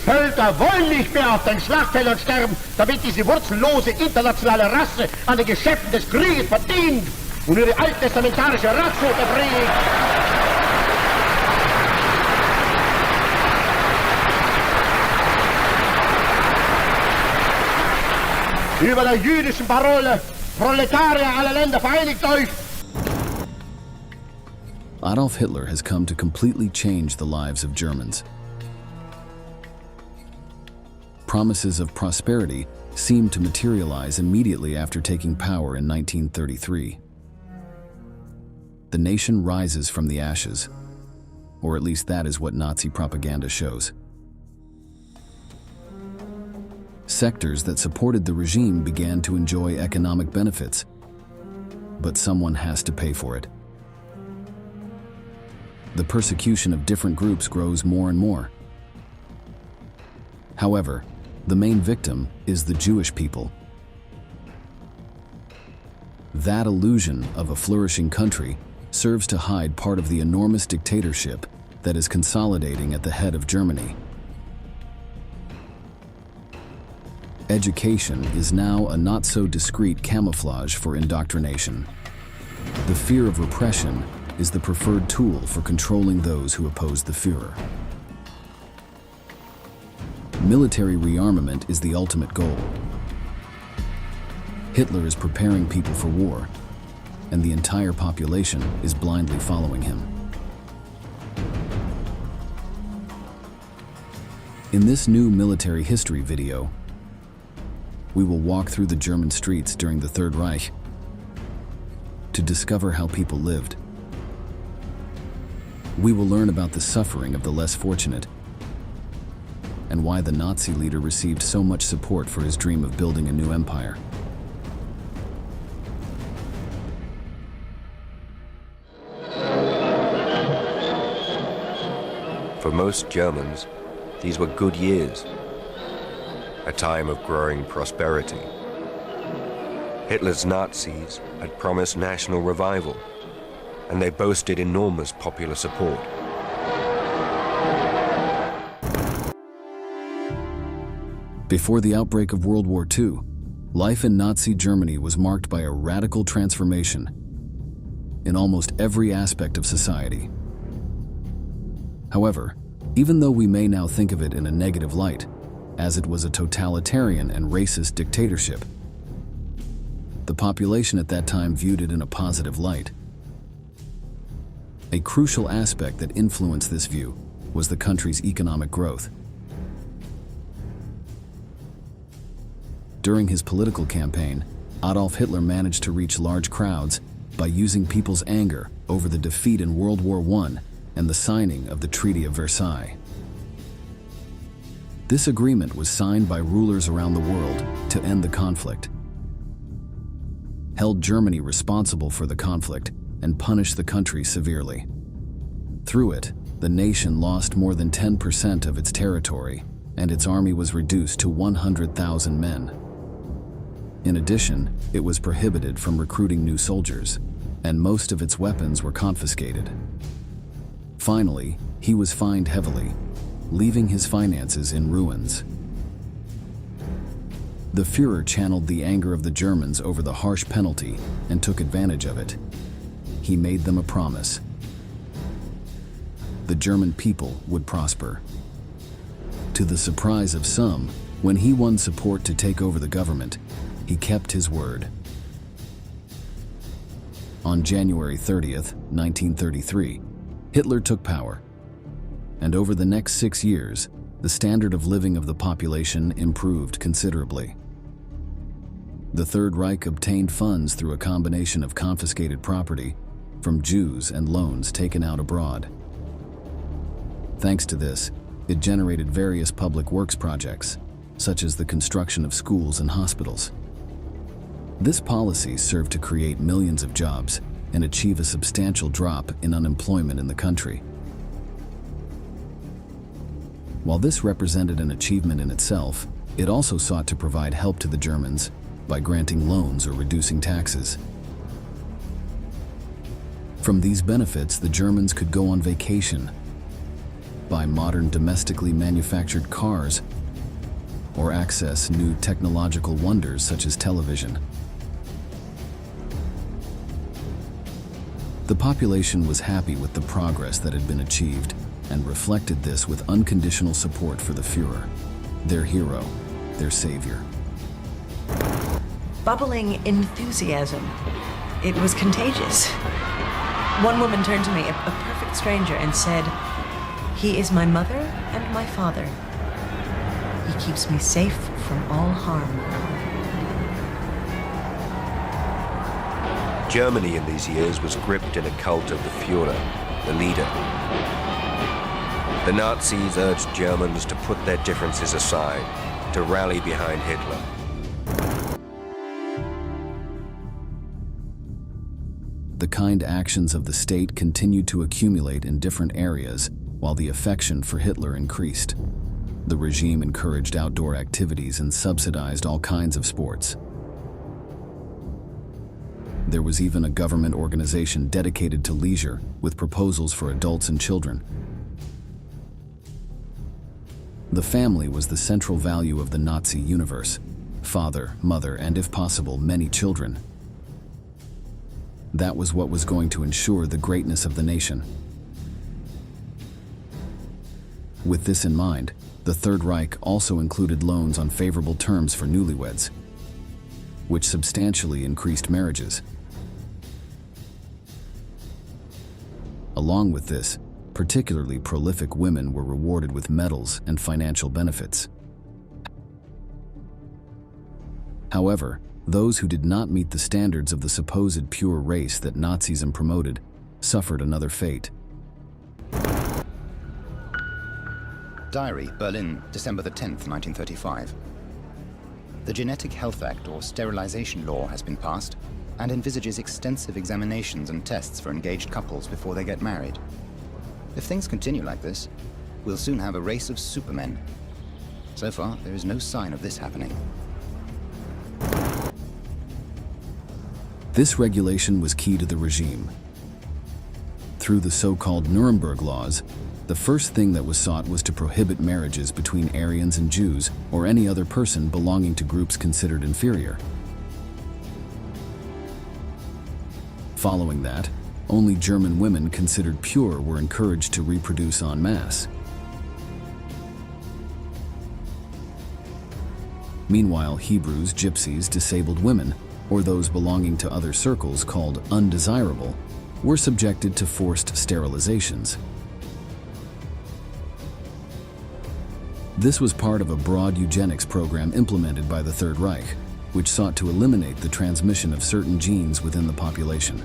Völker wollen nicht mehr auf den Schlachtfeldern sterben, damit diese wurzellose internationale Rasse an den Geschäften des Krieges verdient und ihre alttestamentarische Rasswut erträgt. Über der jüdischen Parole, Proletarier aller Länder, vereinigt euch! Adolf Hitler has come to completely change the lives of Germans. Promises of prosperity seemed to materialize immediately after taking power in 1933. The nation rises from the ashes, or at least that is what Nazi propaganda shows. Sectors that supported the regime began to enjoy economic benefits, but someone has to pay for it. The persecution of different groups grows more and more. However, the main victim is the Jewish people. That illusion of a flourishing country serves to hide part of the enormous dictatorship that is consolidating at the head of Germany. Education is now a not-so-discreet camouflage for indoctrination. The fear of repression is the preferred tool for controlling those who oppose the Führer. Military rearmament is the ultimate goal. Hitler is preparing people for war, and the entire population is blindly following him. In this new military history video, we will walk through the German streets during the Third Reich to discover how people lived. We will learn about the suffering of the less fortunate and why the Nazi leader received so much support for his dream of building a new empire. For most Germans, these were good years, a time of growing prosperity. Hitler's Nazis had promised national revival, and they boasted enormous popular support. Before the outbreak of World War II, life in Nazi Germany was marked by a radical transformation in almost every aspect of society. However, even though we may now think of it in a negative light, as it was a totalitarian and racist dictatorship, the population at that time viewed it in a positive light. A crucial aspect that influenced this view was the country's economic growth. During his political campaign, Adolf Hitler managed to reach large crowds by using people's anger over the defeat in World War I and the signing of the Treaty of Versailles. This agreement was signed by rulers around the world to end the conflict, held Germany responsible for the conflict, and punished the country severely. Through it, the nation lost more than 10% of its territory, and its army was reduced to 100,000 men. In addition, it was prohibited from recruiting new soldiers, and most of its weapons were confiscated. Finally, he was fined heavily, leaving his finances in ruins. The Führer channeled the anger of the Germans over the harsh penalty and took advantage of it. He made them a promise. The German people would prosper. To the surprise of some, when he won support to take over the government, he kept his word. On January 30th, 1933, Hitler took power, and over the next 6 years, the standard of living of the population improved considerably. The Third Reich obtained funds through a combination of confiscated property from Jews and loans taken out abroad. Thanks to this, it generated various public works projects, such as the construction of schools and hospitals. This policy served to create millions of jobs and achieve a substantial drop in unemployment in the country. While this represented an achievement in itself, it also sought to provide help to the Germans by granting loans or reducing taxes. From these benefits, the Germans could go on vacation, buy modern domestically manufactured cars, or access new technological wonders such as television. The population was happy with the progress that had been achieved and reflected this with unconditional support for the Führer, their hero, their savior. Bubbling enthusiasm. It was contagious. One woman turned to me, a perfect stranger, and said, "He is my mother and my father. He keeps me safe from all harm." Germany in these years was gripped in a cult of the Führer, the leader. The Nazis urged Germans to put their differences aside, to rally behind Hitler. The kind actions of the state continued to accumulate in different areas, while the affection for Hitler increased. The regime encouraged outdoor activities and subsidized all kinds of sports. There was even a government organization dedicated to leisure, with proposals for adults and children. The family was the central value of the Nazi universe: father, mother, and if possible, many children. That was what was going to ensure the greatness of the nation. With this in mind, the Third Reich also included loans on favorable terms for newlyweds, which substantially increased marriages. Along with this, particularly prolific women were rewarded with medals and financial benefits. However, those who did not meet the standards of the supposed pure race that Nazism promoted suffered another fate. Diary, Berlin, December the 10th, 1935. The Genetic Health Act, or sterilization law, has been passed and envisages extensive examinations and tests for engaged couples before they get married. If things continue like this, we'll soon have a race of supermen. So far, there is no sign of this happening. This regulation was key to the regime. Through the so-called Nuremberg laws, the first thing that was sought was to prohibit marriages between Aryans and Jews or any other person belonging to groups considered inferior. Following that, only German women considered pure were encouraged to reproduce en masse. Meanwhile, Hebrews, Gypsies, disabled women, or those belonging to other circles called undesirable, were subjected to forced sterilizations. This was part of a broad eugenics program implemented by the Third Reich, which sought to eliminate the transmission of certain genes within the population.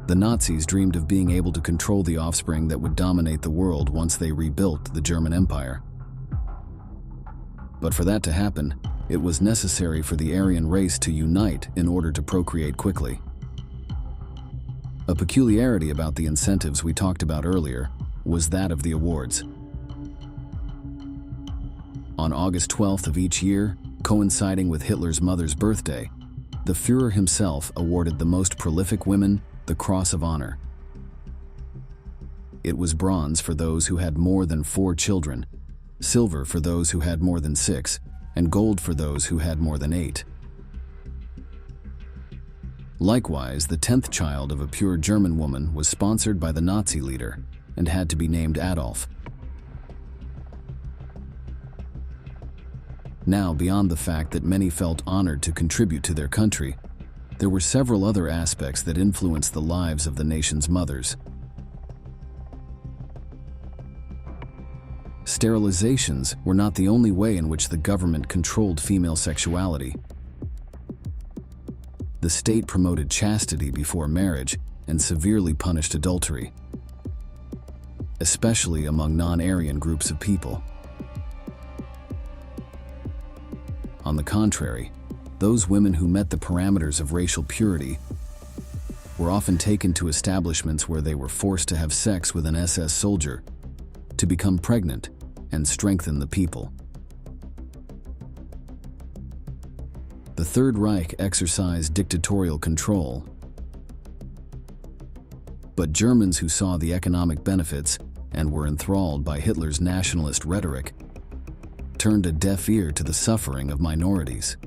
The Nazis dreamed of being able to control the offspring that would dominate the world once they rebuilt the German Empire. But for that to happen, it was necessary for the Aryan race to unite in order to procreate quickly. A peculiarity about the incentives we talked about earlier was that of the awards. On August 12th of each year, coinciding with Hitler's mother's birthday, the Führer himself awarded the most prolific women the Cross of Honor. It was bronze for those who had more than 4 children, silver for those who had more than 6, and gold for those who had more than 8. Likewise, the 10th child of a pure German woman was sponsored by the Nazi leader and had to be named Adolf. Now, beyond the fact that many felt honored to contribute to their country, there were several other aspects that influenced the lives of the nation's mothers. Sterilizations were not the only way in which the government controlled female sexuality. The state promoted chastity before marriage and severely punished adultery, especially among non-Aryan groups of people. On the contrary, those women who met the parameters of racial purity were often taken to establishments where they were forced to have sex with an SS soldier to become pregnant and strengthen the people. The Third Reich exercised dictatorial control, But Germans who saw the economic benefits and were enthralled by Hitler's nationalist rhetoric turned a deaf ear to the suffering of minorities.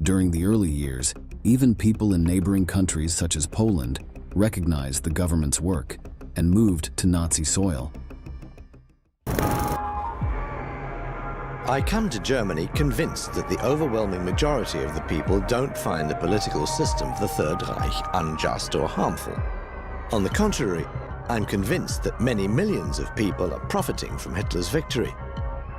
During the early years, even people in neighboring countries such as Poland recognized the government's work and moved to Nazi soil. I come to Germany convinced that the overwhelming majority of the people don't find the political system of the Third Reich unjust or harmful. On the contrary, I'm convinced that many millions of people are profiting from Hitler's victory.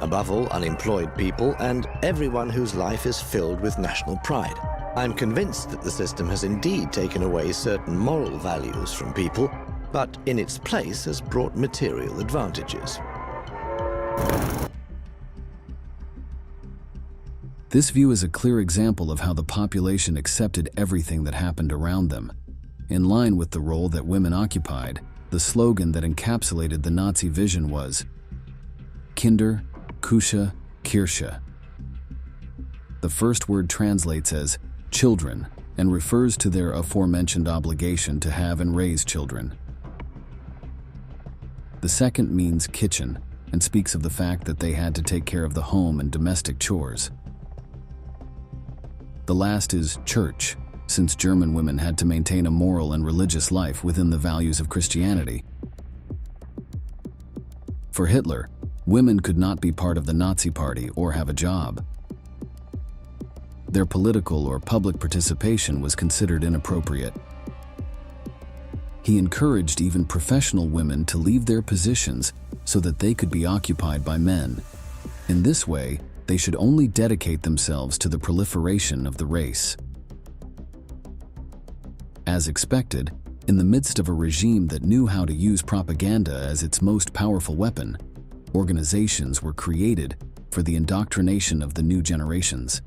Above all, unemployed people and everyone whose life is filled with national pride. I'm convinced that the system has indeed taken away certain moral values from people, but in its place has brought material advantages. This view is a clear example of how the population accepted everything that happened around them. In line with the role that women occupied, the slogan that encapsulated the Nazi vision was Kinder, Küche, Kirche. The first word translates as children and refers to their aforementioned obligation to have and raise children. The second means kitchen and speaks of the fact that they had to take care of the home and domestic chores. The last is church, since German women had to maintain a moral and religious life within the values of Christianity. For Hitler, women could not be part of the Nazi Party or have a job. Their political or public participation was considered inappropriate. He encouraged even professional women to leave their positions so that they could be occupied by men. In this way, they should only dedicate themselves to the proliferation of the race. As expected, in the midst of a regime that knew how to use propaganda as its most powerful weapon, organizations were created for the indoctrination of the new generations.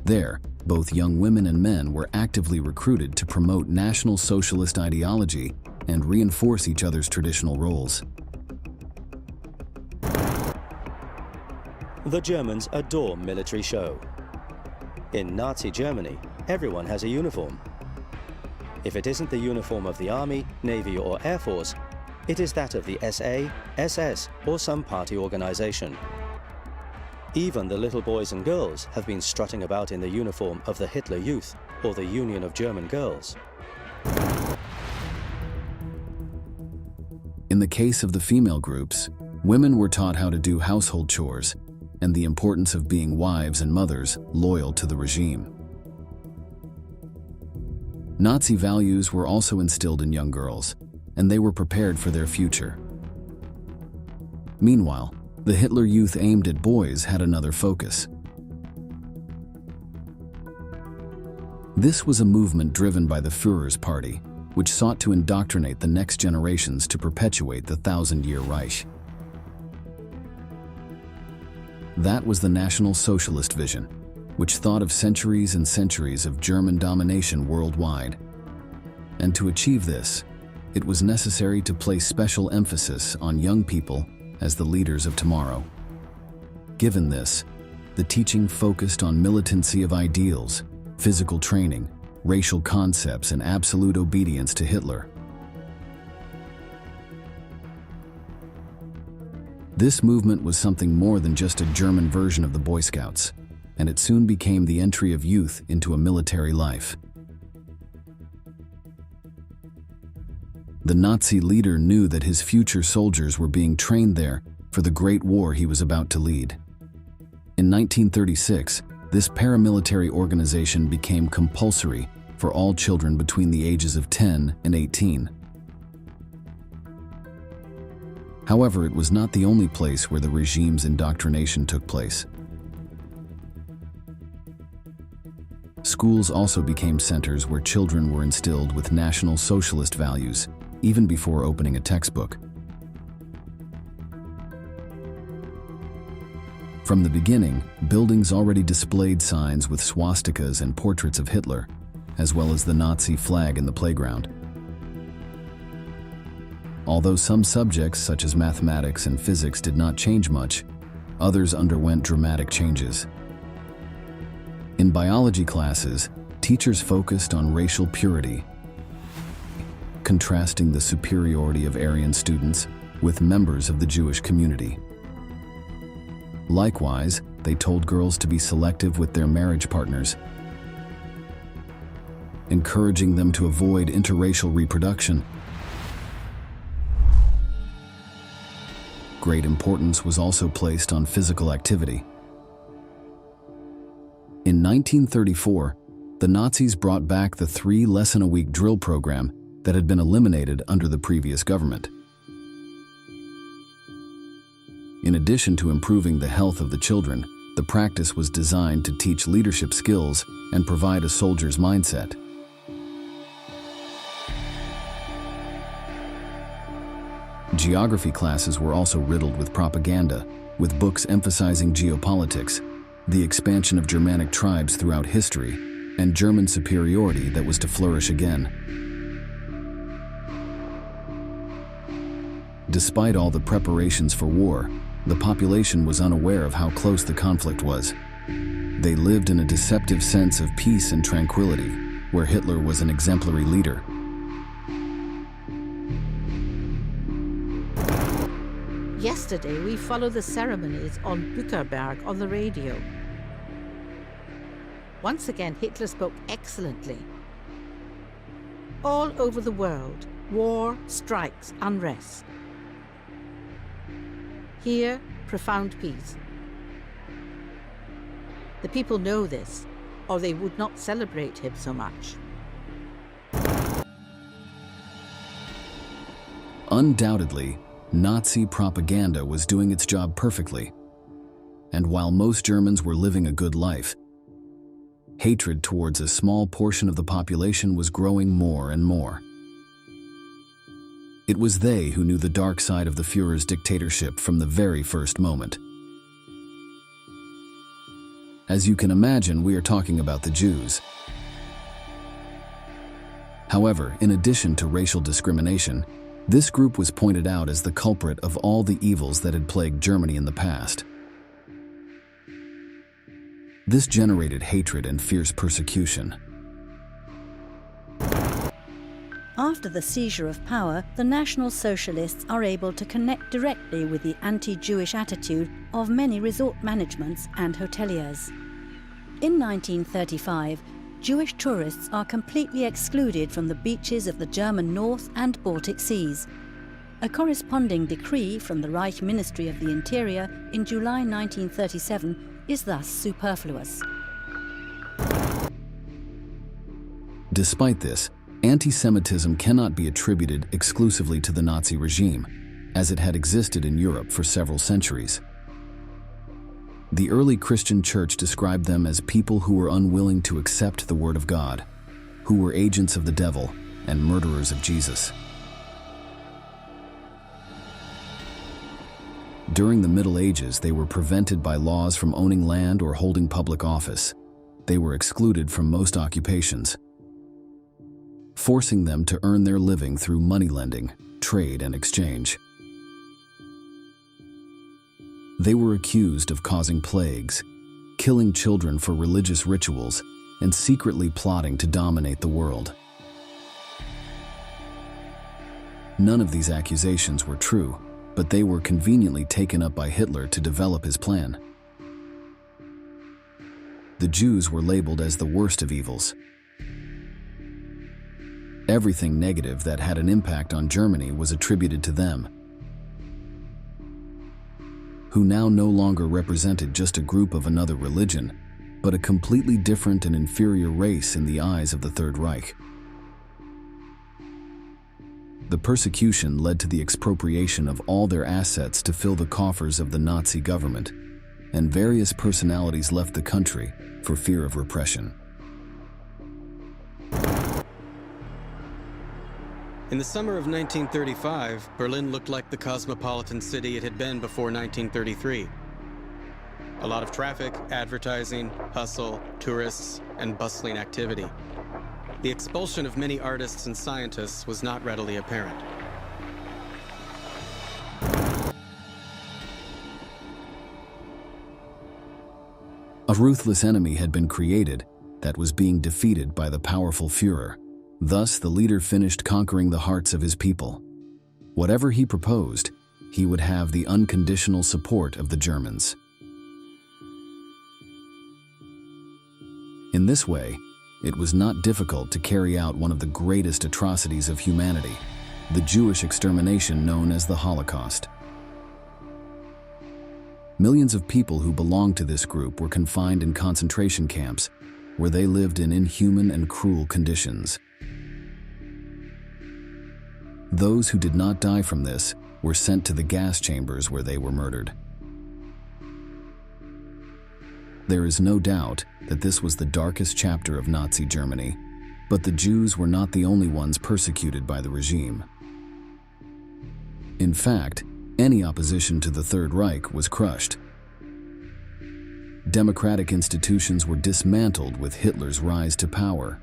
There, both young women and men were actively recruited to promote National Socialist ideology and reinforce each other's traditional roles. The Germans adore military show. In Nazi Germany, everyone has a uniform. If it isn't the uniform of the Army, Navy or Air Force, it is that of the SA, SS or some party organization. Even the little boys and girls have been strutting about in the uniform of the Hitler Youth or the Union of German Girls. In the case of the female groups, women were taught how to do household chores and the importance of being wives and mothers loyal to the regime. Nazi values were also instilled in young girls, and they were prepared for their future. Meanwhile, the Hitler Youth aimed at boys had another focus. This was a movement driven by the Führer's party, which sought to indoctrinate the next generations to perpetuate the 1,000-year Reich. That was the National Socialist vision, which thought of centuries and centuries of German domination worldwide. And to achieve this, it was necessary to place special emphasis on young people as the leaders of tomorrow. Given this, the teaching focused on militancy of ideals, physical training, racial concepts, and absolute obedience to Hitler. This movement was something more than just a German version of the Boy Scouts, and it soon became the entry of youth into a military life. The Nazi leader knew that his future soldiers were being trained there for the Great War he was about to lead. In 1936, this paramilitary organization became compulsory for all children between the ages of 10 and 18. However, it was not the only place where the regime's indoctrination took place. Schools also became centers where children were instilled with National Socialist values, even before opening a textbook. From the beginning, buildings already displayed signs with swastikas and portraits of Hitler, as well as the Nazi flag in the playground. Although some subjects, such as mathematics and physics, did not change much, others underwent dramatic changes. In biology classes, teachers focused on racial purity, contrasting the superiority of Aryan students with members of the Jewish community. Likewise, they told girls to be selective with their marriage partners, encouraging them to avoid interracial reproduction. Great importance was also placed on physical activity. In 1934, the Nazis brought back the 3-lesson-a-week drill program that had been eliminated under the previous government. In addition to improving the health of the children, the practice was designed to teach leadership skills and provide a soldier's mindset. Geography classes were also riddled with propaganda, with books emphasizing geopolitics, the expansion of Germanic tribes throughout history, and German superiority that was to flourish again. Despite all the preparations for war, the population was unaware of how close the conflict was. They lived in a deceptive sense of peace and tranquility, where Hitler was an exemplary leader. Yesterday, we followed the ceremonies on Bückerberg on the radio. Once again, Hitler spoke excellently. All over the world, war, strikes, unrest. Here, profound peace. The people know this, or they would not celebrate him so much. Undoubtedly, Nazi propaganda was doing its job perfectly. And while most Germans were living a good life, hatred towards a small portion of the population was growing more and more. It was they who knew the dark side of the Führer's dictatorship from the very first moment. As you can imagine, we are talking about the Jews. However, in addition to racial discrimination, this group was pointed out as the culprit of all the evils that had plagued Germany in the past. This generated hatred and fierce persecution. After the seizure of power, the National Socialists are able to connect directly with the anti-Jewish attitude of many resort managements and hoteliers. In 1935, Jewish tourists are completely excluded from the beaches of the German North and Baltic Seas. A corresponding decree from the Reich Ministry of the Interior in July 1937 is thus superfluous. Despite this, anti-Semitism cannot be attributed exclusively to the Nazi regime, as it had existed in Europe for several centuries. The early Christian church described them as people who were unwilling to accept the word of God, who were agents of the devil and murderers of Jesus. During the Middle Ages, they were prevented by laws from owning land or holding public office. They were excluded from most occupations, forcing them to earn their living through money lending, trade, and exchange. They were accused of causing plagues, killing children for religious rituals, and secretly plotting to dominate the world. None of these accusations were true, but they were conveniently taken up by Hitler to develop his plan. The Jews were labeled as the worst of evils. Everything negative that had an impact on Germany was attributed to them, who now no longer represented just a group of another religion, but a completely different and inferior race in the eyes of the Third Reich. The persecution led to the expropriation of all their assets to fill the coffers of the Nazi government, and various personalities left the country for fear of repression. In the summer of 1935, Berlin looked like the cosmopolitan city it had been before 1933. A lot of traffic, advertising, hustle, tourists, and bustling activity. The expulsion of many artists and scientists was not readily apparent. A ruthless enemy had been created that was being defeated by the powerful Führer. Thus, the leader finished conquering the hearts of his people. Whatever he proposed, he would have the unconditional support of the Germans. In this way, it was not difficult to carry out one of the greatest atrocities of humanity, the Jewish extermination known as the Holocaust. Millions of people who belonged to this group were confined in concentration camps, where they lived in inhuman and cruel conditions. Those who did not die from this were sent to the gas chambers where they were murdered. There is no doubt that this was the darkest chapter of Nazi Germany, but the Jews were not the only ones persecuted by the regime. In fact, any opposition to the Third Reich was crushed. Democratic institutions were dismantled with Hitler's rise to power.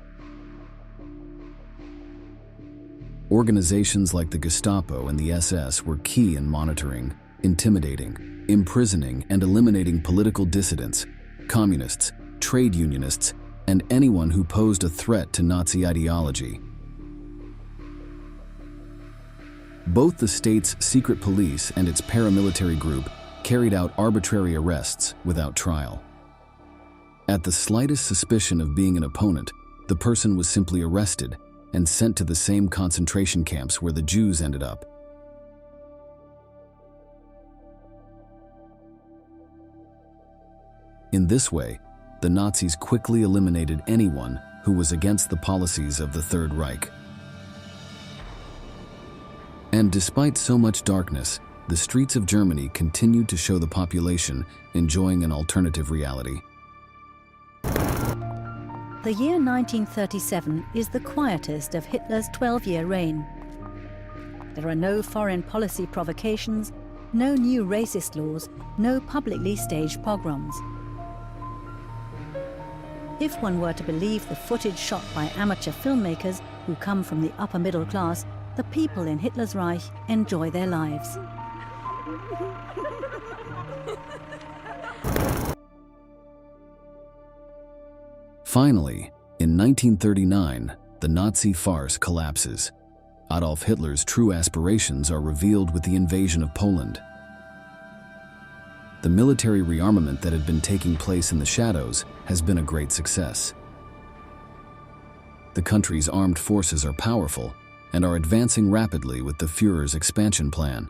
Organizations like the Gestapo and the SS were key in monitoring, intimidating, imprisoning, and eliminating political dissidents, communists, trade unionists, and anyone who posed a threat to Nazi ideology. Both the state's secret police and its paramilitary group carried out arbitrary arrests without trial. At the slightest suspicion of being an opponent, the person was simply arrested and sent to the same concentration camps where the Jews ended up. In this way, the Nazis quickly eliminated anyone who was against the policies of the Third Reich. And despite so much darkness, the streets of Germany continued to show the population enjoying an alternative reality. The year 1937 is the quietest of Hitler's 12-year reign. There are no foreign policy provocations, no new racist laws, no publicly staged pogroms. If one were to believe the footage shot by amateur filmmakers who come from the upper middle class, the people in Hitler's Reich enjoy their lives. Finally, in 1939, the Nazi farce collapses. Adolf Hitler's true aspirations are revealed with the invasion of Poland. The military rearmament that had been taking place in the shadows has been a great success. The country's armed forces are powerful and are advancing rapidly with the Führer's expansion plan.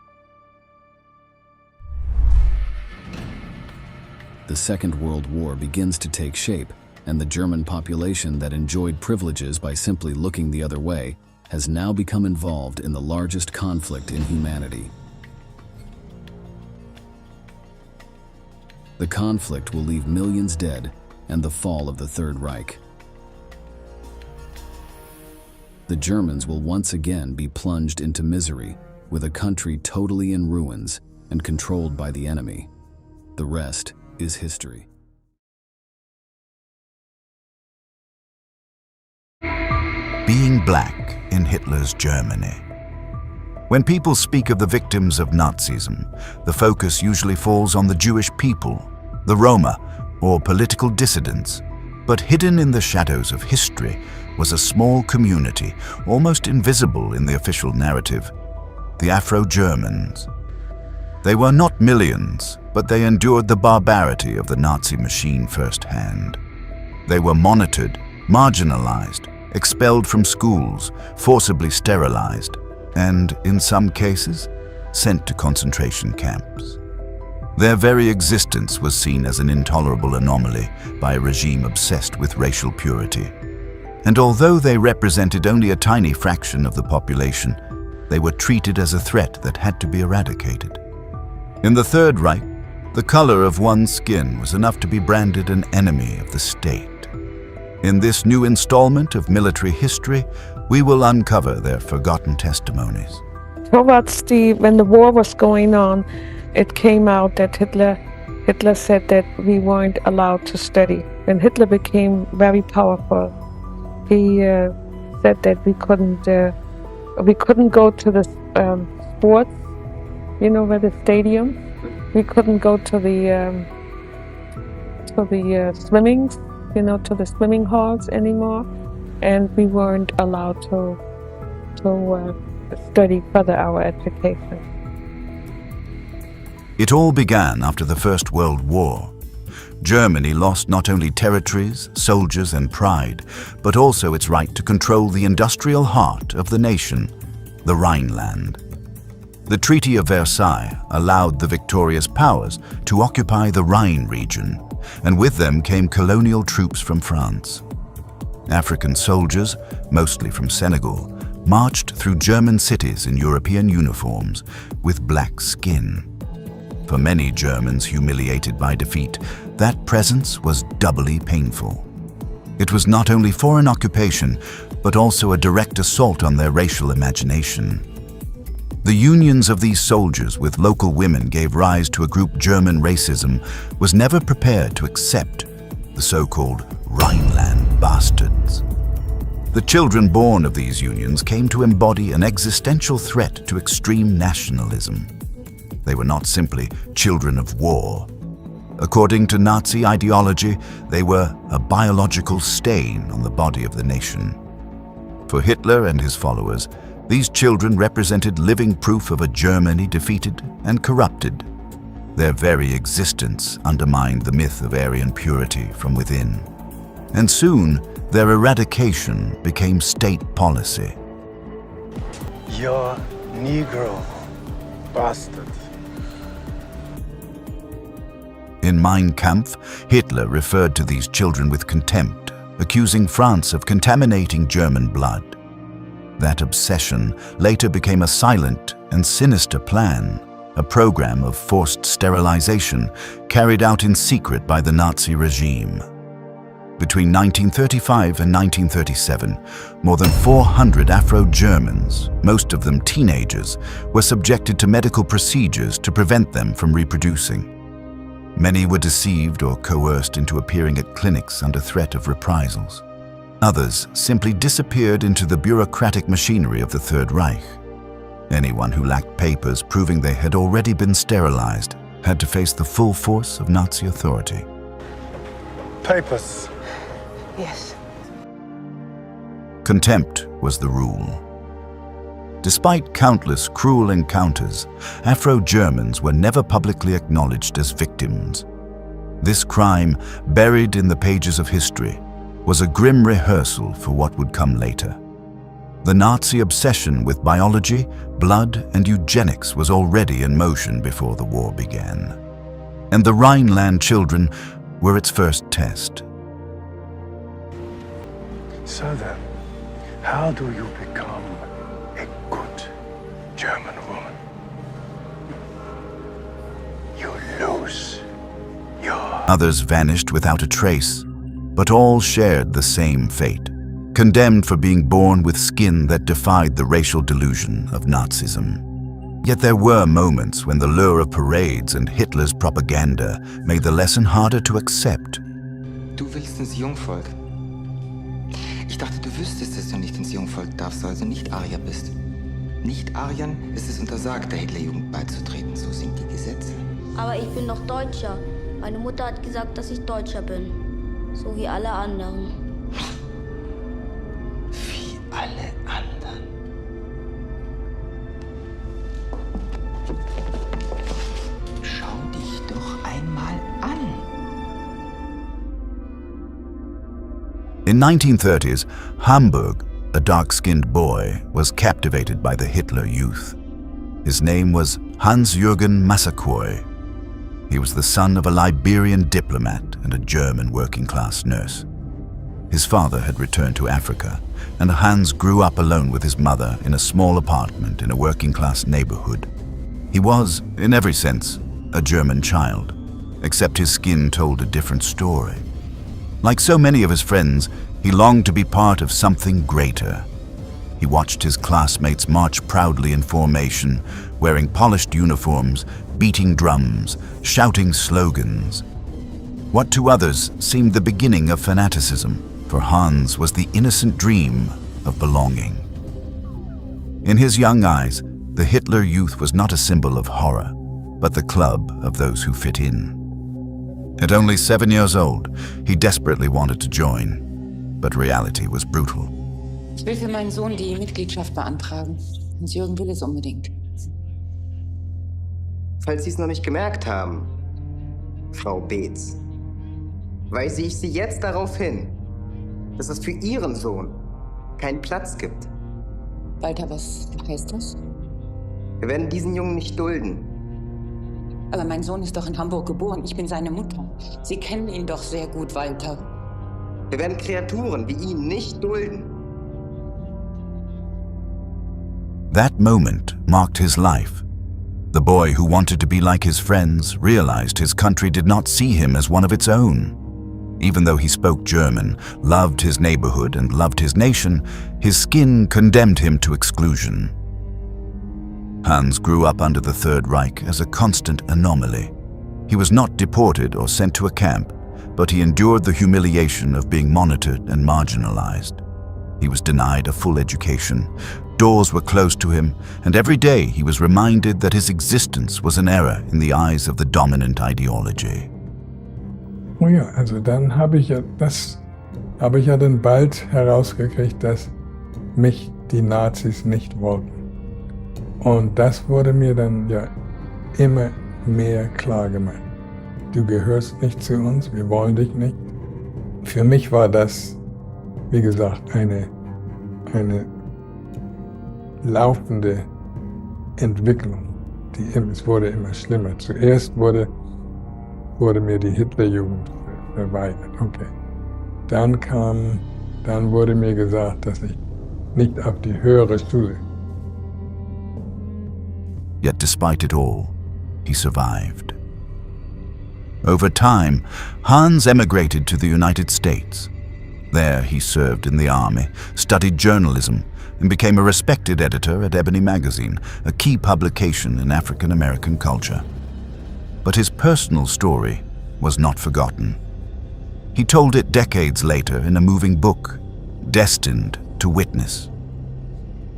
The Second World War begins to take shape, and the German population that enjoyed privileges by simply looking the other way has now become involved in the largest conflict in humanity. The conflict will leave millions dead and the fall of the Third Reich. The Germans will once again be plunged into misery, with a country totally in ruins and controlled by the enemy. The rest is history. Being black in Hitler's Germany. When people speak of the victims of Nazism, the focus usually falls on the Jewish people, the Roma, or political dissidents. But hidden in the shadows of history was a small community, almost invisible in the official narrative, the Afro-Germans. They were not millions, but they endured the barbarity of the Nazi machine firsthand. They were monitored, marginalized, expelled from schools, forcibly sterilized, and, in some cases, sent to concentration camps. Their very existence was seen as an intolerable anomaly by a regime obsessed with racial purity. And although they represented only a tiny fraction of the population, they were treated as a threat that had to be eradicated. In the Third Reich, the color of one's skin was enough to be branded an enemy of the state. In this new installment of military history, we will uncover their forgotten testimonies. When the war was going on, it came out that Hitler said that we weren't allowed to study. When Hitler became very powerful, he said that we couldn't go to the sports, where the stadium. We couldn't go to the swimmings. to the swimming halls anymore, and we weren't allowed to study further our education. It all began after the First World War. Germany lost not only territories, soldiers and pride, but also its right to control the industrial heart of the nation, the Rhineland. The Treaty of Versailles allowed the victorious powers to occupy the Rhine region, and with them came colonial troops from France. African soldiers, mostly from Senegal, marched through German cities in European uniforms with black skin. For many Germans humiliated by defeat, that presence was doubly painful. It was not only foreign occupation, but also a direct assault on their racial imagination. The unions of these soldiers with local women gave rise to a group German racism was never prepared to accept, the so-called Rhineland bastards. The children born of these unions came to embody an existential threat to extreme nationalism. They were not simply children of war. According to Nazi ideology, they were a biological stain on the body of the nation. For Hitler and his followers, these children represented living proof of a Germany defeated and corrupted. Their very existence undermined the myth of Aryan purity from within. And soon, their eradication became state policy. You're Negro, bastard. In Mein Kampf, Hitler referred to these children with contempt, accusing France of contaminating German blood. That obsession later became a silent and sinister plan, a program of forced sterilization carried out in secret by the Nazi regime. Between 1935 and 1937, more than 400 Afro-Germans, most of them teenagers, were subjected to medical procedures to prevent them from reproducing. Many were deceived or coerced into appearing at clinics under threat of reprisals. Others simply disappeared into the bureaucratic machinery of the Third Reich. Anyone who lacked papers proving they had already been sterilized had to face the full force of Nazi authority. Papers. Yes. Contempt was the rule. Despite countless cruel encounters, Afro-Germans were never publicly acknowledged as victims. This crime, buried in the pages of history, was a grim rehearsal for what would come later. The Nazi obsession with biology, blood, and eugenics was already in motion before the war began. And the Rhineland children were its first test. So then, how do you become a good German woman? You lose your... Others vanished without a trace, but all shared the same fate, condemned for being born with skin that defied the racial delusion of Nazism. Yet there were moments when the lure of parades and Hitler's propaganda made the lesson harder to accept. Du willst ins Jungvolk. Ich dachte, du wüsstest, dass du nicht ins Jungvolk darfst, also nicht Arier bist. Nicht-Ariern ist es untersagt, der Hitlerjugend beizutreten. So sind die Gesetze. Aber ich bin noch Deutscher. Meine Mutter hat gesagt, dass ich Deutscher bin. So wie alle anderen. Wie alle anderen? Schau dich doch einmal an. In 1930s, Hamburg, a dark-skinned boy, was captivated by the Hitler Youth. His name was Hans-Jürgen Massaquoi. He was the son of a Liberian diplomat and a German working-class nurse. His father had returned to Africa, and Hans grew up alone with his mother in a small apartment in a working-class neighborhood. He was, in every sense, a German child, except his skin told a different story. Like so many of his friends, he longed to be part of something greater. He watched his classmates march proudly in formation, wearing polished uniforms, beating drums, shouting slogans. What to others seemed the beginning of fanaticism, for Hans was the innocent dream of belonging. In his young eyes, the Hitler Youth was not a symbol of horror, but the club of those who fit in. At only 7 years old, he desperately wanted to join, but reality was brutal. Ich will für meinen Sohn die Mitgliedschaft beantragen. Hans-Jürgen will es unbedingt. Falls Sie es noch nicht gemerkt haben, Frau Beetz, weise ich Sie jetzt darauf hin, dass es für Ihren Sohn keinen Platz gibt. Walter, was heißt das? Wir werden diesen Jungen nicht dulden. Aber mein Sohn ist doch in Hamburg geboren. Ich bin seine Mutter. Sie kennen ihn doch sehr gut, Walter. Wir werden Kreaturen wie ihn nicht dulden. That moment marked his life. The boy who wanted to be like his friends realized his country did not see him as one of its own. Even though he spoke German, loved his neighborhood, and loved his nation, his skin condemned him to exclusion. Hans grew up under the Third Reich as a constant anomaly. He was not deported or sent to a camp, but he endured the humiliation of being monitored and marginalized. He was denied a full education. Doors were closed to him, and every day he was reminded that his existence was an error in the eyes of the dominant ideology. Oh ja, also dann habe ich ja dann bald herausgekriegt, dass mich die Nazis nicht wollten. Und das wurde mir dann ja immer mehr klar gemacht. Du gehörst nicht zu uns, wir wollen dich nicht. Für mich war das, wie gesagt, eine laufende Entwicklung. Es wurde immer schlimmer. Zuerst wurde mir die Hitlerjugend verweigert. Okay. Dann wurde mir gesagt, dass ich nicht auf die höhere Schule. Yet despite it all, he survived. Over time, Hans emigrated to the United States. There he served in the army, studied journalism, and became a respected editor at Ebony magazine, a key publication in African American culture. But his personal story was not forgotten. He told it decades later in a moving book, Destined to Witness.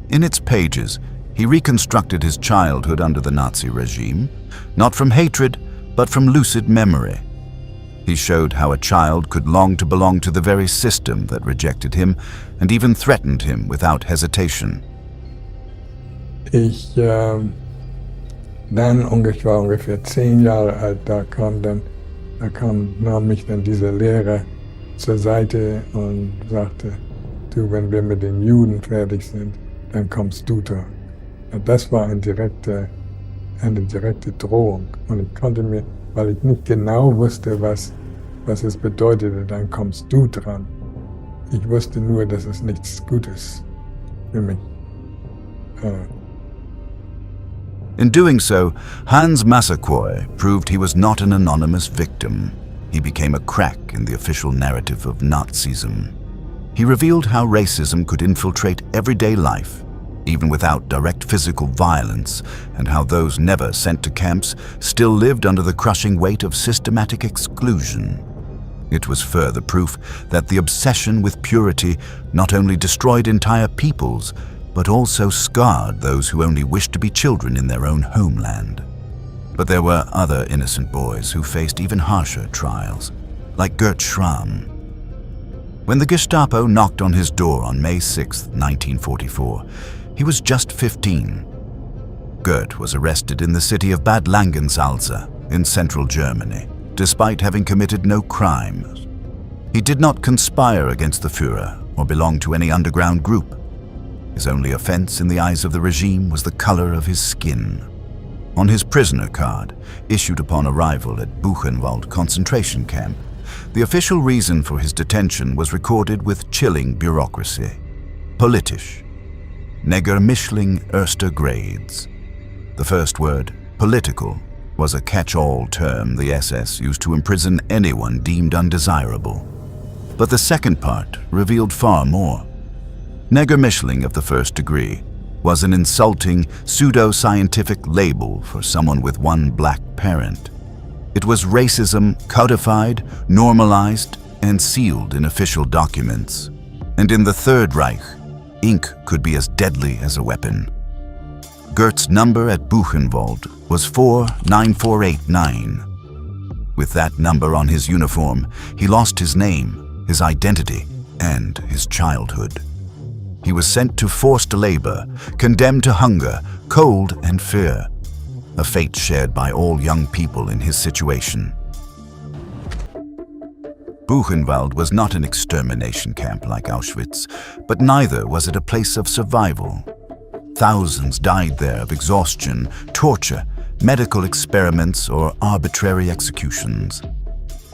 In its pages, he reconstructed his childhood under the Nazi regime, not from hatred, but from lucid memory. He showed how a child could long to belong to the very system that rejected him and even threatened him without hesitation. Ich war ungefähr 10 Jahre alt, nahm mich dann dieser Lehrer zur Seite und sagte, du, wenn wir mit den Juden fertig sind, dann kommst du dran. Das war eine direkte Drohung. Und ich konnte mir, weil ich nicht genau wusste, was es bedeutete, dann kommst du dran. Ich wusste nur, dass es nichts Gutes für mich. In doing so, Hans Massaquoi proved he was not an anonymous victim. He became a crack in the official narrative of Nazism. He revealed how racism could infiltrate everyday life, even without direct physical violence, and how those never sent to camps still lived under the crushing weight of systematic exclusion. It was further proof that the obsession with purity not only destroyed entire peoples, but also scarred those who only wished to be children in their own homeland. But there were other innocent boys who faced even harsher trials, like Gert Schramm. When the Gestapo knocked on his door on May 6, 1944, he was just 15. Gert was arrested in the city of Bad Langensalza in central Germany, despite having committed no crimes. He did not conspire against the Führer or belong to any underground group. His only offense in the eyes of the regime was the color of his skin. On his prisoner card, issued upon arrival at Buchenwald concentration camp, the official reason for his detention was recorded with chilling bureaucracy. Politisch. Negermischling erster Grades. The first word, political, was a catch-all term the SS used to imprison anyone deemed undesirable. But the second part revealed far more. Negermischling of the first degree was an insulting, pseudo-scientific label for someone with one black parent. It was racism codified, normalized, and sealed in official documents. And in the Third Reich, ink could be as deadly as a weapon. Gert's number at Buchenwald was 49489. With that number on his uniform, he lost his name, his identity, and his childhood. He was sent to forced labor, condemned to hunger, cold, and fear, a fate shared by all young people in his situation. Buchenwald was not an extermination camp like Auschwitz, but neither was it a place of survival. Thousands died there of exhaustion, torture, medical experiments, or arbitrary executions.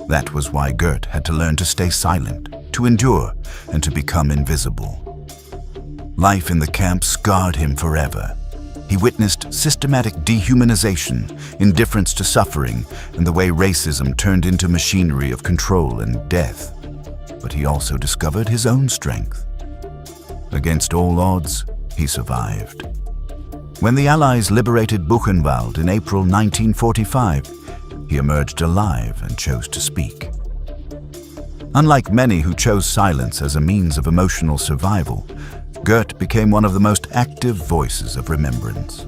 That was why Gert had to learn to stay silent, to endure, and to become invisible. Life in the camp scarred him forever. He witnessed systematic dehumanization, indifference to suffering, and the way racism turned into machinery of control and death. But he also discovered his own strength. Against all odds, he survived. When the Allies liberated Buchenwald in April 1945, he emerged alive and chose to speak. Unlike many who chose silence as a means of emotional survival, Gert became one of the most active voices of remembrance.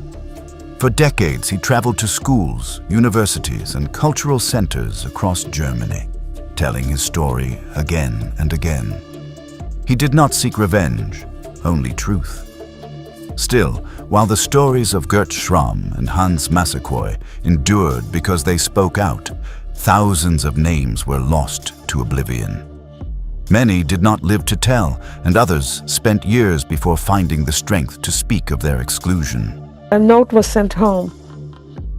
For decades, he traveled to schools, universities, and cultural centers across Germany, telling his story again and again. He did not seek revenge, only truth. Still, while the stories of Gert Schramm and Hans Massaquoi endured because they spoke out, thousands of names were lost to oblivion. Many did not live to tell, and others spent years before finding the strength to speak of their exclusion. A note was sent home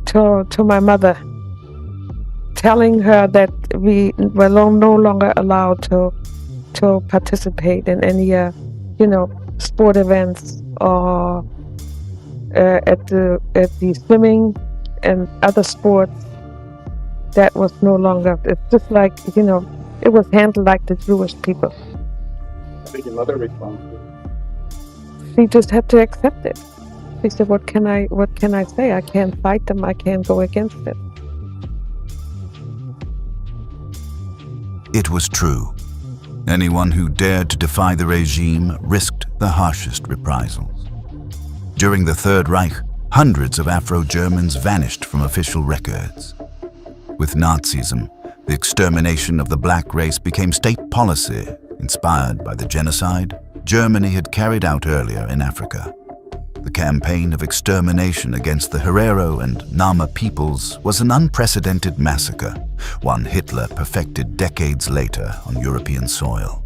to my mother, telling her that we were no longer allowed to participate in any, sport events or at the swimming and other sports. That was no longer. It's just like, it was handled like the Jewish people. How did your mother respond to it? She just had to accept it. She said, what can I say? I can't fight them. I can't go against it. It was true. Anyone who dared to defy the regime risked the harshest reprisals. During the Third Reich, hundreds of Afro-Germans vanished from official records. With Nazism, the extermination of the black race became state policy, inspired by the genocide Germany had carried out earlier in Africa. The campaign of extermination against the Herero and Nama peoples was an unprecedented massacre, one Hitler perfected decades later on European soil.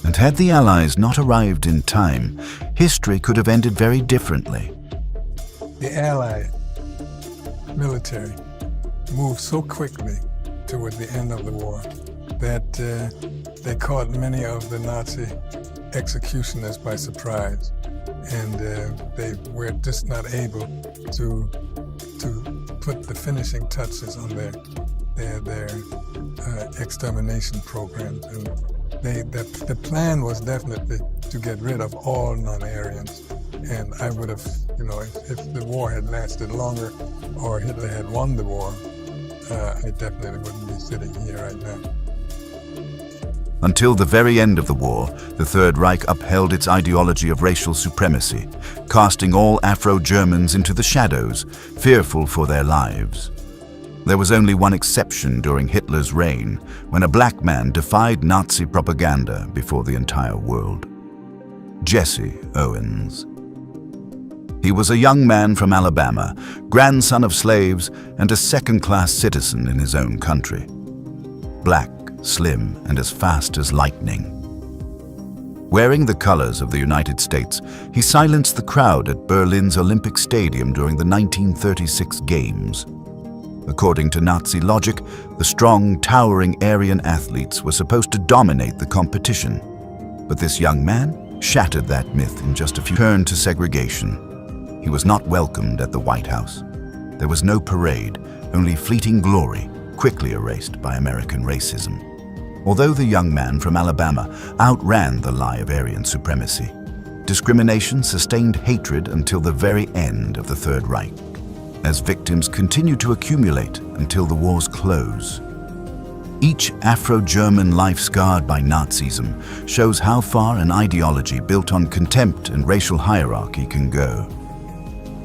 And had the Allies not arrived in time, history could have ended very differently. The Allied military moved so quickly toward the end of the war that they caught many of the Nazi executioners by surprise, and they were just not able to put the finishing touches on their extermination programs. And the plan was definitely to get rid of all non-Aryans. And I would have, if the war had lasted longer or Hitler had won the war, I definitely wouldn't be sitting here right now. Until the very end of the war, the Third Reich upheld its ideology of racial supremacy, casting all Afro-Germans into the shadows, fearful for their lives. There was only one exception during Hitler's reign, when a black man defied Nazi propaganda before the entire world. Jesse Owens. He was a young man from Alabama, grandson of slaves, and a second-class citizen in his own country. Black, slim, and as fast as lightning. Wearing the colors of the United States, he silenced the crowd at Berlin's Olympic Stadium during the 1936 Games. According to Nazi logic, the strong, towering Aryan athletes were supposed to dominate the competition. But this young man shattered that myth in just a few turns to segregation. He was not welcomed at the White House. There was no parade, only fleeting glory, quickly erased by American racism. Although the young man from Alabama outran the lie of Aryan supremacy, discrimination sustained hatred until the very end of the Third Reich, as victims continued to accumulate until the war's close. Each Afro-German life scarred by Nazism shows how far an ideology built on contempt and racial hierarchy can go.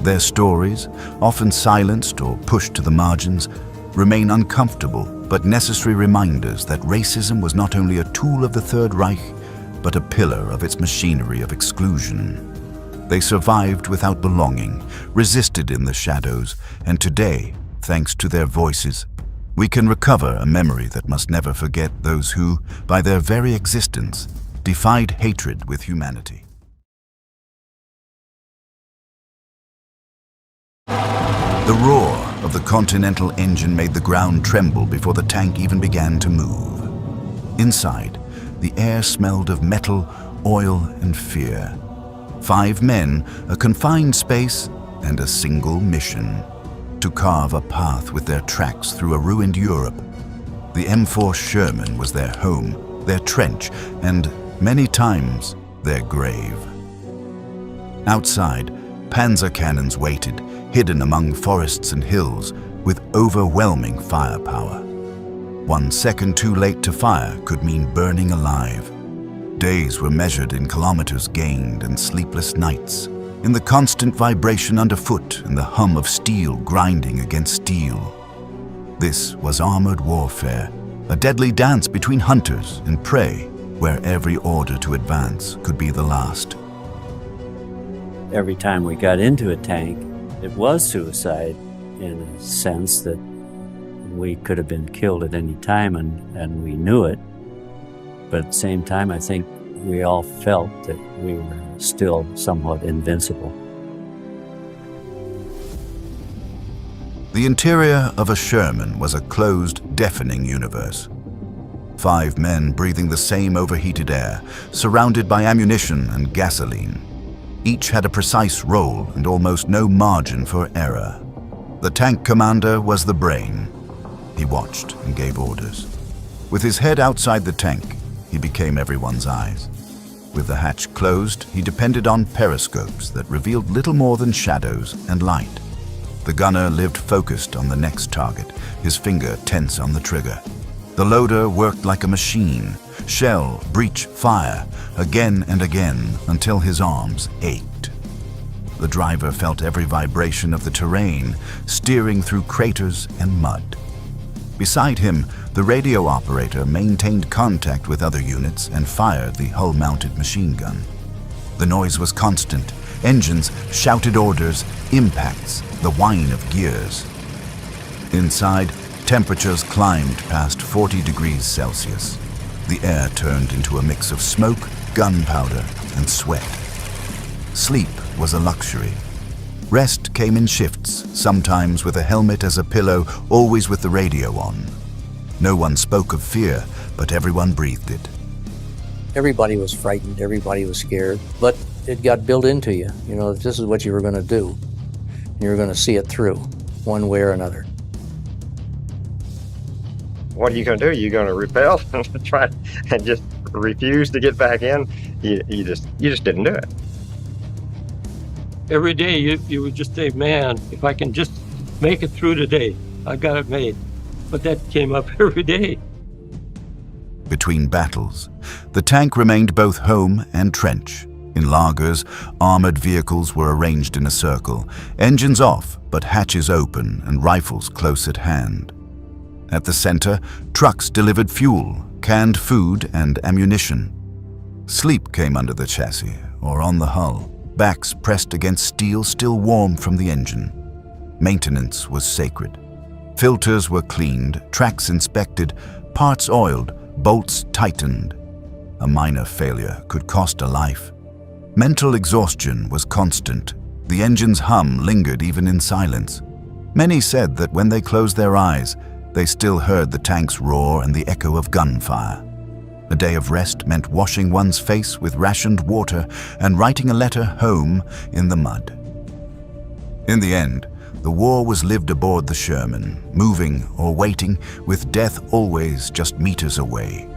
Their stories, often silenced or pushed to the margins, remain uncomfortable but necessary reminders that racism was not only a tool of the Third Reich, but a pillar of its machinery of exclusion. They survived without belonging, resisted in the shadows, and today, thanks to their voices, we can recover a memory that must never forget those who, by their very existence, defied hatred with humanity. The roar of the Continental engine made the ground tremble before the tank even began to move. Inside, the air smelled of metal, oil, and fear. 5 men, a confined space, and a single mission: to carve a path with their tracks through a ruined Europe. The M4 Sherman was their home, their trench, and, many times, their grave. Outside, panzer cannons waited, hidden among forests and hills, with overwhelming firepower. 1 second too late to fire could mean burning alive. Days were measured in kilometers gained and sleepless nights, in the constant vibration underfoot and the hum of steel grinding against steel. This was armored warfare, a deadly dance between hunters and prey, where every order to advance could be the last. Every time we got into a tank, it was suicide in a sense that we could have been killed at any time, and we knew it. But at the same time, I think we all felt that we were still somewhat invincible. The interior of a Sherman was a closed, deafening universe. 5 men breathing the same overheated air, surrounded by ammunition and gasoline. Each had a precise role and almost no margin for error. The tank commander was the brain. He watched and gave orders. With his head outside the tank, he became everyone's eyes. With the hatch closed, he depended on periscopes that revealed little more than shadows and light. The gunner lived focused on the next target, his finger tense on the trigger. The loader worked like a machine, shell, breach, fire, again and again until his arms ached. The driver felt every vibration of the terrain, steering through craters and mud. Beside him, the radio operator maintained contact with other units and fired the hull-mounted machine gun. The noise was constant. Engines shouted orders, impacts, the whine of gears. Inside, temperatures climbed past 40 degrees Celsius. The air turned into a mix of smoke, gunpowder, and sweat. Sleep was a luxury. Rest came in shifts, sometimes with a helmet as a pillow, always with the radio on. No one spoke of fear, but everyone breathed it. Everybody was frightened, everybody was scared, but it got built into you. You know, this is what you were going to do. You were going to see it through, one way or another. What are you going to do? You're going to repel and try and just refuse to get back in? You just didn't do it. Every day you would just say, man, if I can just make it through today, I got it made. But that came up every day. Between battles, the tank remained both home and trench. In lagers, armored vehicles were arranged in a circle, engines off, but hatches open and rifles close at hand. At the center, trucks delivered fuel, canned food, and ammunition. Sleep came under the chassis or on the hull, backs pressed against steel still warm from the engine. Maintenance was sacred. Filters were cleaned, tracks inspected, parts oiled, bolts tightened. A minor failure could cost a life. Mental exhaustion was constant. The engine's hum lingered even in silence. Many said that when they closed their eyes, they still heard the tank's roar and the echo of gunfire. A day of rest meant washing one's face with rationed water and writing a letter home in the mud. In the end, the war was lived aboard the Sherman, moving or waiting, with death always just meters away.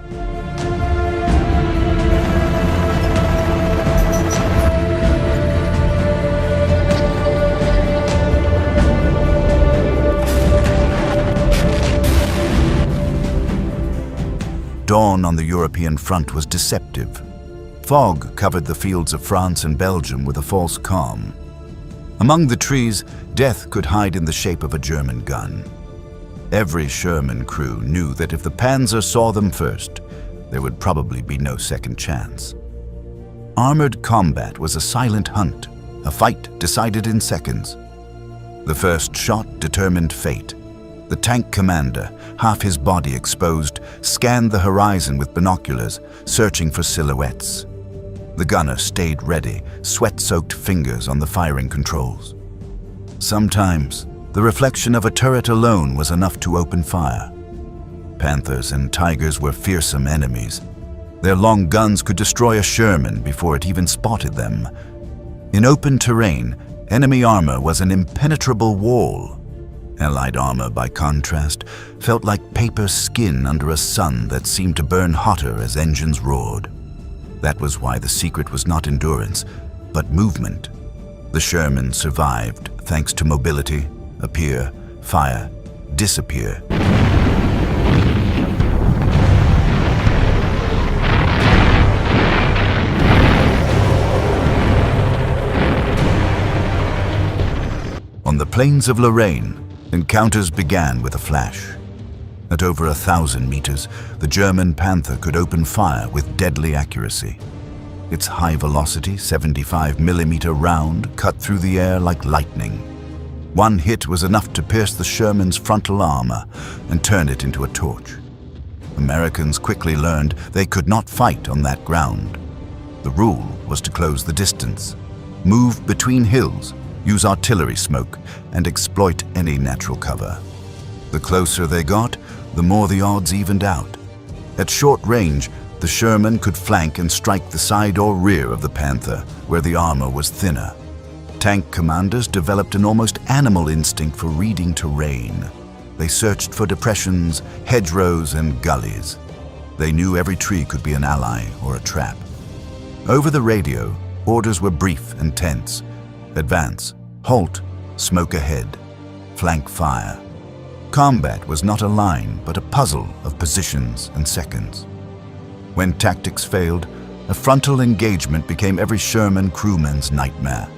Dawn on the European front was deceptive. Fog covered the fields of France and Belgium with a false calm. Among the trees, death could hide in the shape of a German gun. Every Sherman crew knew that if the Panzer saw them first, there would probably be no second chance. Armored combat was a silent hunt, a fight decided in seconds. The first shot determined fate. The tank commander, half his body exposed, scanned the horizon with binoculars, searching for silhouettes. The gunner stayed ready, sweat-soaked fingers on the firing controls. Sometimes, the reflection of a turret alone was enough to open fire. Panthers and Tigers were fearsome enemies. Their long guns could destroy a Sherman before it even spotted them. In open terrain, enemy armor was an impenetrable wall. Allied armor, by contrast, felt like paper skin under a sun that seemed to burn hotter as engines roared. That was why the secret was not endurance, but movement. The Sherman survived thanks to mobility, appear, fire, disappear. On the plains of Lorraine, encounters began with a flash. At over 1,000 meters, the German Panther could open fire with deadly accuracy. Its high-velocity 75mm round cut through the air like lightning. One hit was enough to pierce the Sherman's frontal armor and turn it into a torch. Americans quickly learned they could not fight on that ground. The rule was to close the distance, move between hills, use artillery smoke, and exploit any natural cover. The closer they got, the more the odds evened out. At short range, the Sherman could flank and strike the side or rear of the Panther, where the armor was thinner. Tank commanders developed an almost animal instinct for reading terrain. They searched for depressions, hedgerows, and gullies. They knew every tree could be an ally or a trap. Over the radio, orders were brief and tense. Advance, halt, smoke ahead, flank fire. Combat was not a line, but a puzzle of positions and seconds. When tactics failed, a frontal engagement became every Sherman crewman's nightmare.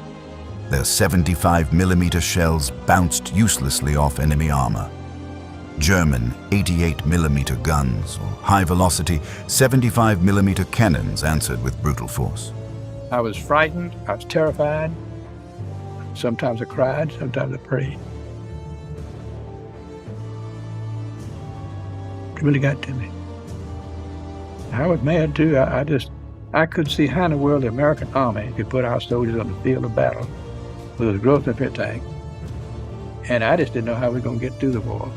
Their 75mm shells bounced uselessly off enemy armor. German 88mm guns or high-velocity 75mm cannons answered with brutal force. I was frightened, I was terrified. Sometimes I cried, sometimes I prayed. It really got to me. I was mad too. I couldn't see how in the world the American Army could put our soldiers on the field of battle with a growth of their tank. And I just didn't know how we were going to get through the war.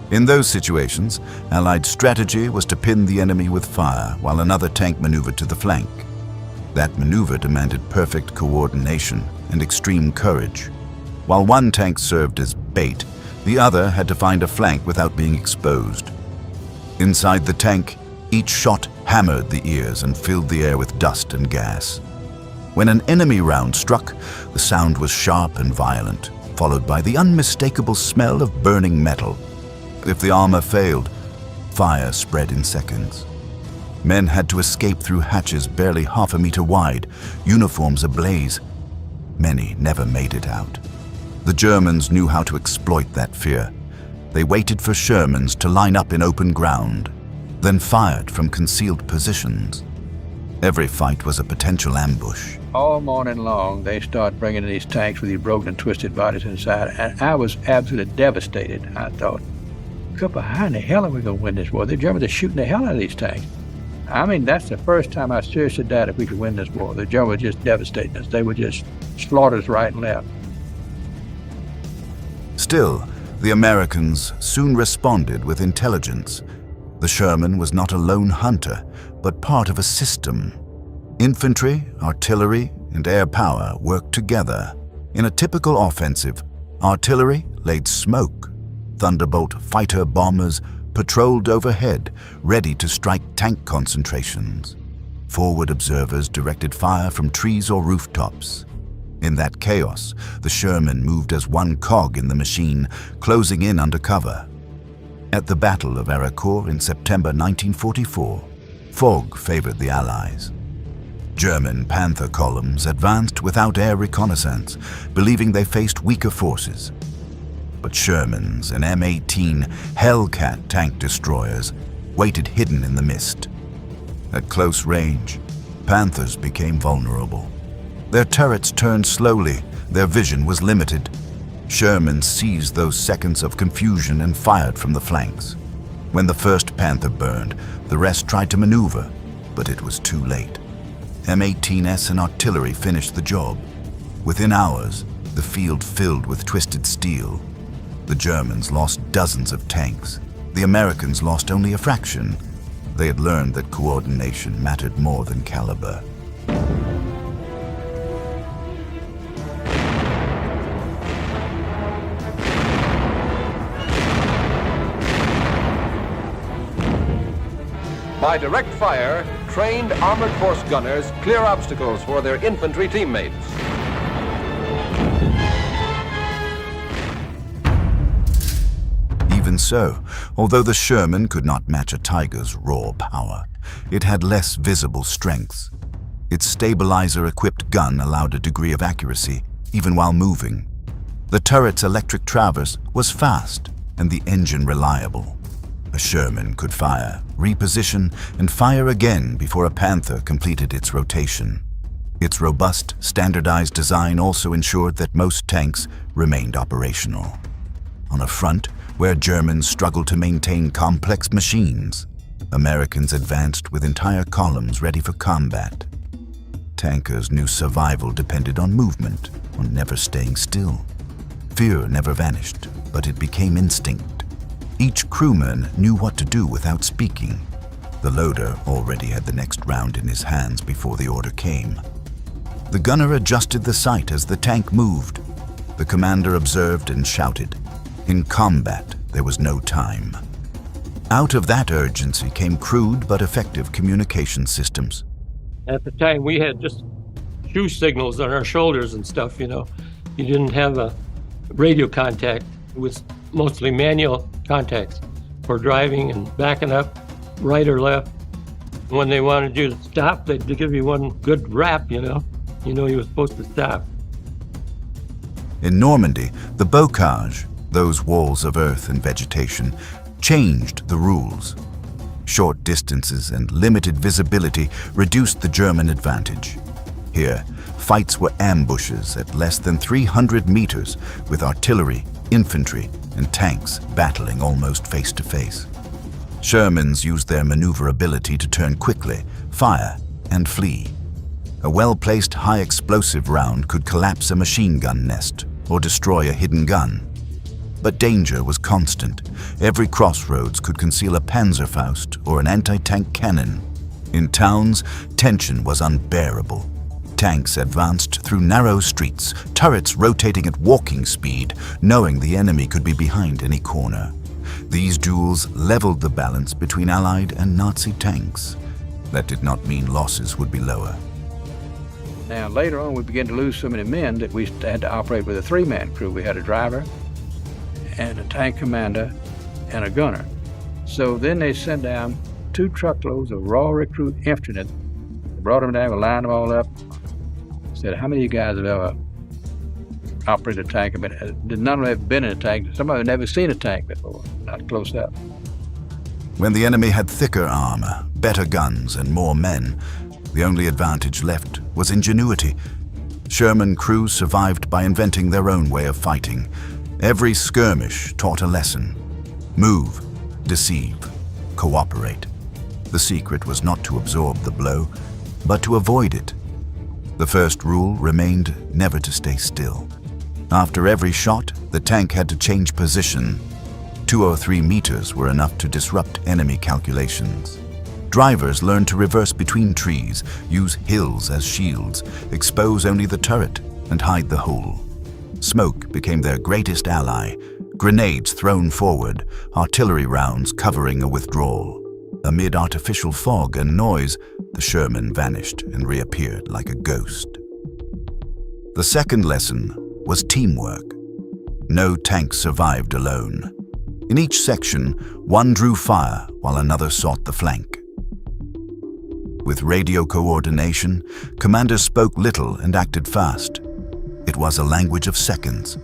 In those situations, Allied strategy was to pin the enemy with fire while another tank maneuvered to the flank. That maneuver demanded perfect coordination and extreme courage. While one tank served as bait, the other had to find a flank without being exposed. Inside the tank, each shot hammered the ears and filled the air with dust and gas. When an enemy round struck, the sound was sharp and violent, followed by the unmistakable smell of burning metal. If the armor failed, fire spread in seconds. Men had to escape through hatches barely half a meter wide, uniforms ablaze. Many never made it out. The Germans knew how to exploit that fear. They waited for Shermans to line up in open ground, then fired from concealed positions. Every fight was a potential ambush. All morning long, they started bringing in these tanks with these broken and twisted bodies inside, and I was absolutely devastated. I thought, how in the hell are we going to win this war? The Germans are shooting the hell out of these tanks. I mean, that's the first time I seriously doubted if we could win this war. The Germans were just devastating us. They would just slaughter us right and left. Still, the Americans soon responded with intelligence. The Sherman was not a lone hunter, but part of a system. Infantry, artillery, and air power worked together. In a typical offensive, artillery laid smoke. Thunderbolt fighter bombers patrolled overhead, ready to strike tank concentrations. Forward observers directed fire from trees or rooftops. In that chaos, the Sherman moved as one cog in the machine, closing in under cover. At the Battle of Aricourt in September 1944, fog favored the Allies. German Panther columns advanced without air reconnaissance, believing they faced weaker forces. but Sherman's and M18 Hellcat tank destroyers waited hidden in the mist. At close range, Panthers became vulnerable. Their turrets turned slowly, their vision was limited. Sherman seized those seconds of confusion and fired from the flanks. When the first Panther burned, the rest tried to maneuver, but it was too late. M18s and artillery finished the job. Within hours, the field filled with twisted steel. The Germans lost dozens of tanks. The Americans lost only a fraction. They had learned that coordination mattered more than caliber. By direct fire, trained armored force gunners clear obstacles for their infantry teammates. Even so, although the Sherman could not match a Tiger's raw power, it had less visible strengths. Its stabilizer-equipped gun allowed a degree of accuracy, even while moving. The turret's electric traverse was fast and the engine reliable. A Sherman could fire, reposition, and fire again before a Panther completed its rotation. Its robust, standardized design also ensured that most tanks remained operational. On a front where Germans struggled to maintain complex machines, Americans advanced with entire columns ready for combat. Tankers knew survival depended on movement, on never staying still. Fear never vanished, but it became instinct. Each crewman knew what to do without speaking. The loader already had the next round in his hands before the order came. The gunner adjusted the sight as the tank moved. The commander observed and shouted. In combat, there was no time. Out of that urgency came crude but effective communication systems. At the time, we had just shoe signals on our shoulders and stuff, you know. You didn't have a radio contact. It was mostly manual contacts for driving and backing up, right or left. When they wanted you to stop, they'd give you one good rap, you know. You know you were supposed to stop. In Normandy, the bocage, those walls of earth and vegetation, changed the rules. Short distances and limited visibility reduced the German advantage. Here, fights were ambushes at less than 300 meters, with artillery, infantry, and tanks battling almost face to face. Shermans used their maneuverability to turn quickly, fire, and flee. A well-placed high-explosive round could collapse a machine gun nest or destroy a hidden gun. But danger was constant. Every crossroads could conceal a Panzerfaust or an anti-tank cannon. In towns, tension was unbearable. Tanks advanced through narrow streets, turrets rotating at walking speed, knowing the enemy could be behind any corner. These duels leveled the balance between Allied and Nazi tanks. That did not mean losses would be lower. Now, later on, we began to lose so many men that we had to operate with a three-man crew. We had a driver and a tank commander and a gunner. So then they sent down 2 truckloads of raw recruit infantrymen. They brought them down, we lined them all up. Said, how many of you guys have ever operated a tank? None of them have been in a tank. Some of them have never seen a tank before, not close up. When the enemy had thicker armor, better guns, and more men, the only advantage left was ingenuity. Sherman crews survived by inventing their own way of fighting. Every skirmish taught a lesson. Move, deceive, cooperate. The secret was not to absorb the blow, but to avoid it. The first rule remained never to stay still. After every shot, the tank had to change position. 2 or 3 meters were enough to disrupt enemy calculations. Drivers learned to reverse between trees, use hills as shields, expose only the turret, and hide the hole. Smoke became their greatest ally, grenades thrown forward, artillery rounds covering a withdrawal. Amid artificial fog and noise, the Sherman vanished and reappeared like a ghost. The second lesson was teamwork. No tank survived alone. In each section, one drew fire while another sought the flank. With radio coordination, commanders spoke little and acted fast. It was a language of seconds.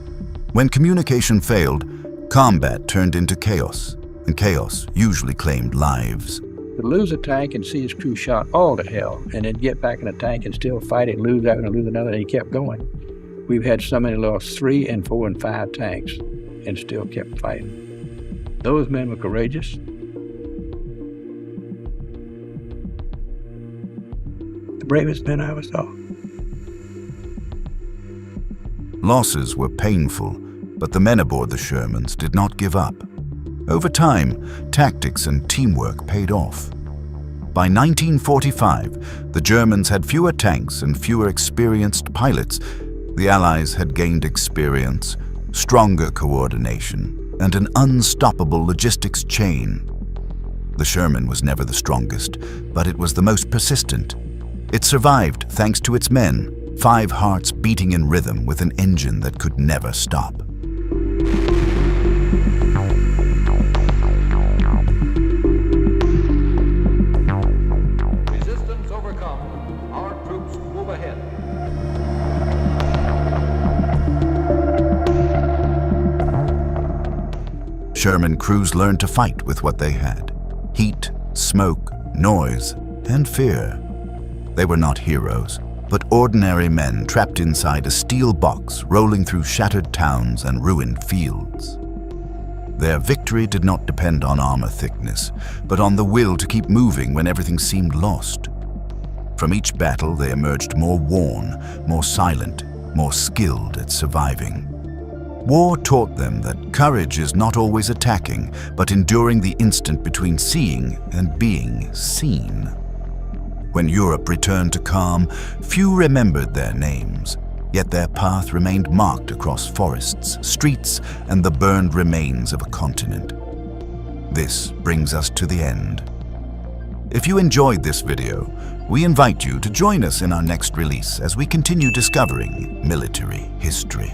When communication failed, combat turned into chaos, and chaos usually claimed lives. To lose a tank and see his crew shot all to hell, and then get back in a tank and still fight it, lose that and lose another, and he kept going. We've had so many lost 3 and 4 and 5 tanks and still kept fighting. Those men were courageous. The bravest men I ever saw. Losses were painful, but the men aboard the Shermans did not give up. Over time, tactics and teamwork paid off. By 1945, the Germans had fewer tanks and fewer experienced pilots. The Allies had gained experience, stronger coordination, and an unstoppable logistics chain. The Sherman was never the strongest, but it was the most persistent. It survived thanks to its men, 5 hearts beating in rhythm with an engine that could never stop. Resistance overcome. Our troops move ahead. Sherman crews learned to fight with what they had: heat, smoke, noise, and fear. They were not heroes, but ordinary men trapped inside a steel box rolling through shattered towns and ruined fields. Their victory did not depend on armor thickness, but on the will to keep moving when everything seemed lost. From each battle, they emerged more worn, more silent, more skilled at surviving. War taught them that courage is not always attacking, but enduring the instant between seeing and being seen. When Europe returned to calm, few remembered their names, yet their path remained marked across forests, streets, and the burned remains of a continent. This brings us to the end. If you enjoyed this video, we invite you to join us in our next release as we continue discovering military history.